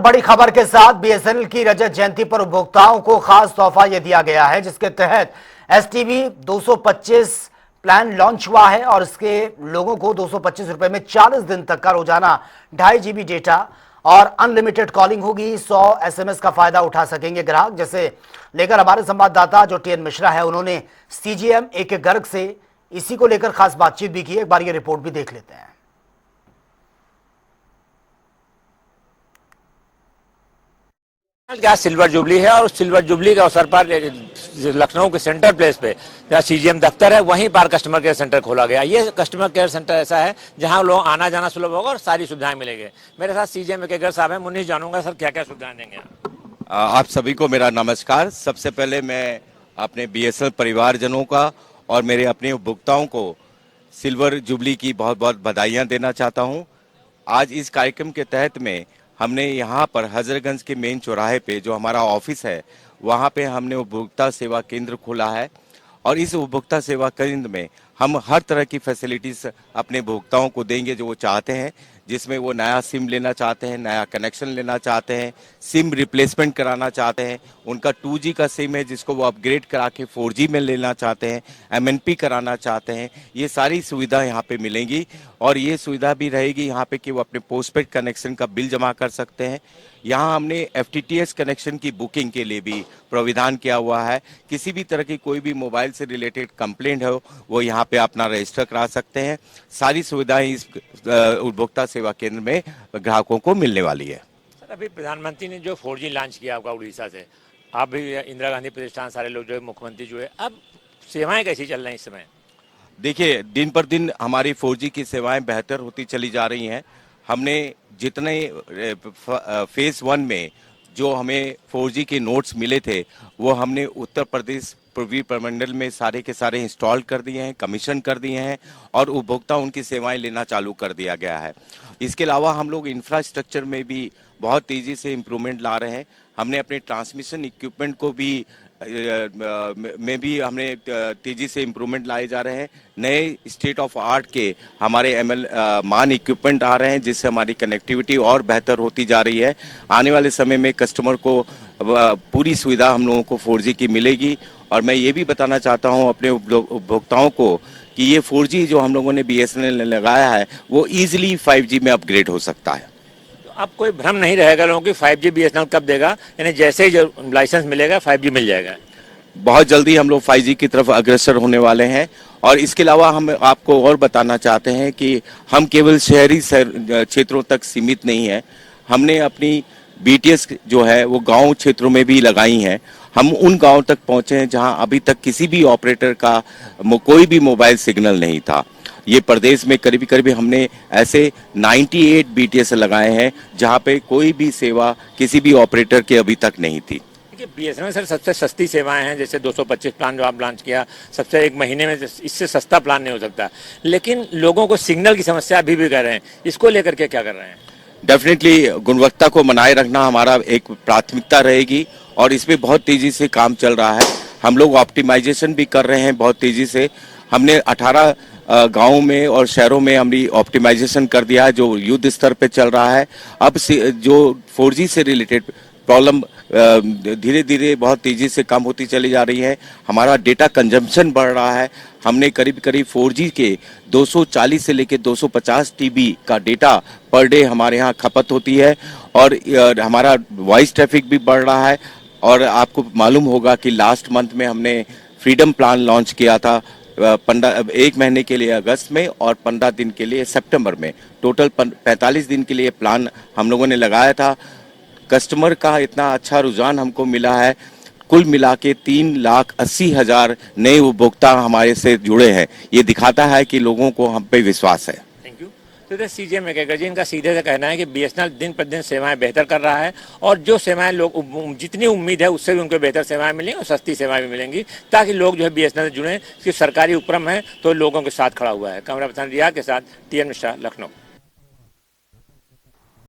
बड़ी खबर के साथ बीएसएनएल की रजत जयंती पर उपभोक्ताओं को खास तोहफा यह दिया गया है, जिसके तहत एसटीवी 225 प्लान लॉन्च हुआ है और इसके लोगों को 225 रुपए में 40 दिन तक का रोजाना 2.5 GB डेटा और अनलिमिटेड कॉलिंग होगी। 100 SMS का फायदा उठा सकेंगे ग्राहक। जैसे लेकर हमारे संवाददाता जो TN मिश्रा है, उन्होंने CGM AK गर्ग से इसी को लेकर खास बातचीत भी की। एक बार ये रिपोर्ट भी देख लेते हैं। क्या सिल्वर जुबली है और सिल्वर जुबली के अवसर पर लखनऊ के सेंटर प्लेस पे जहाँ CGM दफ्तर है, वहीं पर कस्टमर केयर सेंटर खोला गया। ये कस्टमर केयर सेंटर ऐसा है जहां लोग आना जाना सुलभ होगा और सारी सुविधाएं मिलेंगी। मेरे साथ CGM के गर्ग साहब हैं। मुन्नी जानूंगा सर क्या क्या सुविधाएं देंगे आप सभी को मेरा नमस्कार। सबसे पहले मैं अपने BSNL परिवारजनों का और मेरे अपने उपभोक्ताओं को सिल्वर जुबली की बहुत बहुत बधाइयाँ देना चाहता हूँ। आज इस कार्यक्रम के तहत में हमने यहाँ पर हजरतगंज के मेन चौराहे पे जो हमारा ऑफिस है, वहाँ पे हमने उपभोक्ता सेवा केंद्र खोला है और इस उपभोक्ता सेवा केंद्र में हम हर तरह की फैसिलिटीज अपने उपभोक्ताओं को देंगे जो वो चाहते हैं, जिसमें वो नया सिम लेना चाहते हैं, नया कनेक्शन लेना चाहते हैं, सिम रिप्लेसमेंट कराना चाहते हैं, उनका 2G का सिम है जिसको वो अपग्रेड करा के 4G में लेना चाहते हैं, MNP कराना चाहते हैं। ये सारी सुविधा यहाँ पे मिलेंगी और ये सुविधा भी रहेगी यहाँ पे कि वो अपने पोस्टपेड कनेक्शन का बिल जमा कर सकते हैं। यहाँ हमने FTTH कनेक्शन की बुकिंग के लिए भी प्राविधान किया हुआ है। किसी भी तरह की कोई भी मोबाइल से रिलेटेड कंप्लेंट हो, वो यहाँ पे अपना रजिस्टर करा सकते हैं। सारी सुविधाएं इस उपभोक्ता सेवा केंद्र में ग्राहकों को मिलने वाली है। सर, अभी प्रधानमंत्री ने जो 4G लॉन्च किया आपका उड़ीसा से, आप भी इंदिरा गांधी प्रतिष्ठान, सारे लोग जो है, मुख्यमंत्री जो है, अब सेवाएं कैसी चल रही हैं इस समय? देखिए, दिन पर दिन हमारी 4G की सेवाएं बेहतर होती चली जा रही हैं। हमने जितने फेज 1 में जो हमें 4G के नोट्स मिले थे, वो हमने उत्तर प्रदेश पूर्वी प्रमंडल में सारे के सारे इंस्टॉल कर दिए हैं, कमीशन कर दिए हैं और उपभोक्ता उनकी सेवाएं लेना चालू कर दिया गया है। इसके अलावा हम लोग इंफ्रास्ट्रक्चर में भी बहुत तेज़ी से इम्प्रूवमेंट ला रहे हैं। हमने अपने ट्रांसमिशन इक्विपमेंट को भी हमने तेजी से इम्प्रूवमेंट लाए जा रहे हैं। नए स्टेट ऑफ आर्ट के हमारे मान इक्विपमेंट आ रहे हैं, जिससे हमारी कनेक्टिविटी और बेहतर होती जा रही है। आने वाले समय में कस्टमर को पूरी सुविधा हम लोगों को 4G की मिलेगी। और मैं ये भी बताना चाहता हूँ अपने उपभोक्ताओं को कि ये 4G जो हम लोगों ने BSNL ने लगाया है, वो ईजिली 5G में अपग्रेड हो सकता है। अब कोई भ्रम नहीं रहेगा लोगों की 5G BSNL कब देगा, यानी जैसे ही लाइसेंस मिलेगा 5G मिल जाएगा। बहुत जल्दी हम लोग 5G की तरफ अग्रसर होने वाले हैं। और इसके अलावा हम आपको और बताना चाहते हैं कि हम केवल शहरी क्षेत्रों तक सीमित नहीं है। हमने अपनी BTS जो है वो गांव क्षेत्रों में भी लगाई हैं। हम उन गांव तक पहुंचे हैं जहां अभी तक किसी भी ऑपरेटर का कोई भी मोबाइल सिग्नल नहीं था। ये प्रदेश में करीब हमने ऐसे 98 BTS लगाए हैं जहां पे कोई भी सेवा किसी भी ऑपरेटर के अभी तक नहीं थी। BSNL सर सबसे सस्ती सेवाएं हैं, जैसे 225 प्लान जो आप लॉन्च किया, सबसे एक महीने में इससे सस्ता प्लान नहीं हो सकता, लेकिन लोगों को सिग्नल की समस्या अभी भी कर रहे हैं। इसको लेकर के क्या कर रहे हैं? डेफिनेटली गुणवत्ता को बनाए रखना हमारा एक प्राथमिकता रहेगी और इसमें बहुत तेजी से काम चल रहा है। हम लोग ऑप्टिमाइजेशन भी कर रहे हैं बहुत तेजी से। हमने 18 गाँव में और शहरों में हमने ऑप्टिमाइजेशन कर दिया है जो युद्ध स्तर पे चल रहा है। अब जो 4G से रिलेटेड प्रॉब्लम धीरे धीरे बहुत तेजी से कम होती चली जा रही है। हमारा डेटा कंजम्पशन बढ़ रहा है। हमने करीब 4G के 240 से लेकर 250 TB का डेटा पर डे हमारे यहाँ खपत होती है और हमारा वॉइस ट्रैफिक भी बढ़ रहा है। और आपको मालूम होगा कि लास्ट मंथ में हमने फ्रीडम प्लान लॉन्च किया था 1 महीने के लिए अगस्त में और 15 दिन के लिए सितंबर में। टोटल 45 दिन के लिए प्लान हम लोगों ने लगाया था। कस्टमर का इतना अच्छा रुझान हमको मिला है। कुल मिला के 3,80,000 नए उपभोक्ता हमारे से जुड़े हैं। ये दिखाता है कि लोगों को हम पे विश्वास है। Thank you. तो CGM जी इनका सीधे से कहना है कि BSNL दिन प्रतिदिन सेवाएं बेहतर कर रहा है और जो सेवाएं लोग जितनी उम्मीद है उससे भी उनको बेहतर सेवाएं मिलेंगी और सस्ती सेवाएं भी मिलेंगी, ताकि लोग जो है BSNL से जुड़ें। कि सरकारी उपक्रम है तो लोगों के साथ खड़ा हुआ है। कैमरा पर्सन रिया के साथ TN मिश्रा, लखनऊ।